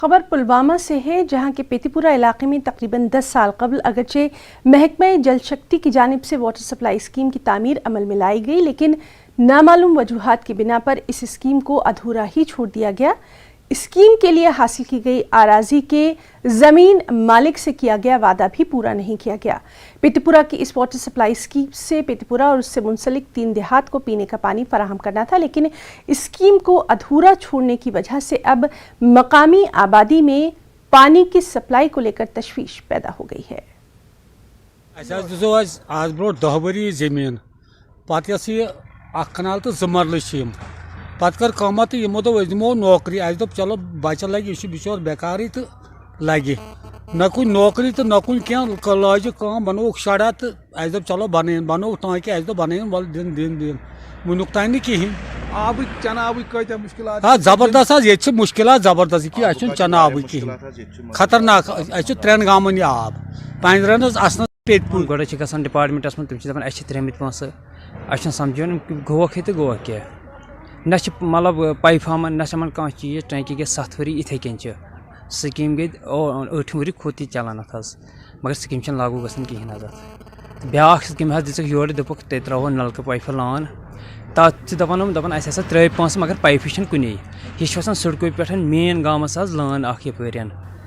खबर पुलवामा से है, जहां के पेतीपुरा इलाके में तकरीबन 10 साल कबल अगरचे महकमा जल शक्ति की जानिब से वाटर सप्लाई स्कीम की तामीर अमल में लाई गई, लेकिन नामालूम वजूहात की बिना पर इस स्कीम को अधूरा ही छोड़ दिया गया। स्कीम के लिए हासिल की गई आराजी के ज़मीन मालिक से किया गया वादा भी पूरा नहीं किया गया। पेतीपुरा की इस वाटर सप्लाई स्कीम से पेतीपुरा और उससे मुंसलिक 3 देहात को पीने का पानी फराहम करना था, लेकिन स्कीम को अधूरा छोड़ने की वजह से अब मकामी आबादी में पानी की सप्लाई को लेकर तशवीश पैदा हो गई है। आज ब्रो 10 वरी जमीन पत कनाल तो 2 मरल पत कर कम तो यमो दमो नौकरी दप चलो बच्चा लगे बिचौर बेकार तो लगे न कुन नौकरी तो न कुन क्या लाज कम बनो शड़ा तो दप चलो बन बनो टाँकि दप बन वल दिन दिन दिन वनुक तान कहें आब चनाब मुश्किल जबरदस्त ये मुश्किल जबरदस्त कि चन आब कहें खतरनाक 3 गामन यह आब पान असन पे गोड़ ग डिपार्टमेंटस मन तम त्रेमित पोस अ समझन गोख तो गोख क्या न मतलब पाइप फार्मन न कह चीज टैंकी गई 7 वरी इथे कन स्कीम गई 8 वरी खोत चलान मगर स्कीम लागू गसन कहें ब्या स्कीम दिख योर दोपक ते त्रो नलक पाइप लान तथ दपान अस त्रे पोस मगर पाइप कुन यह सड़कों पे मेन गामस लान यपर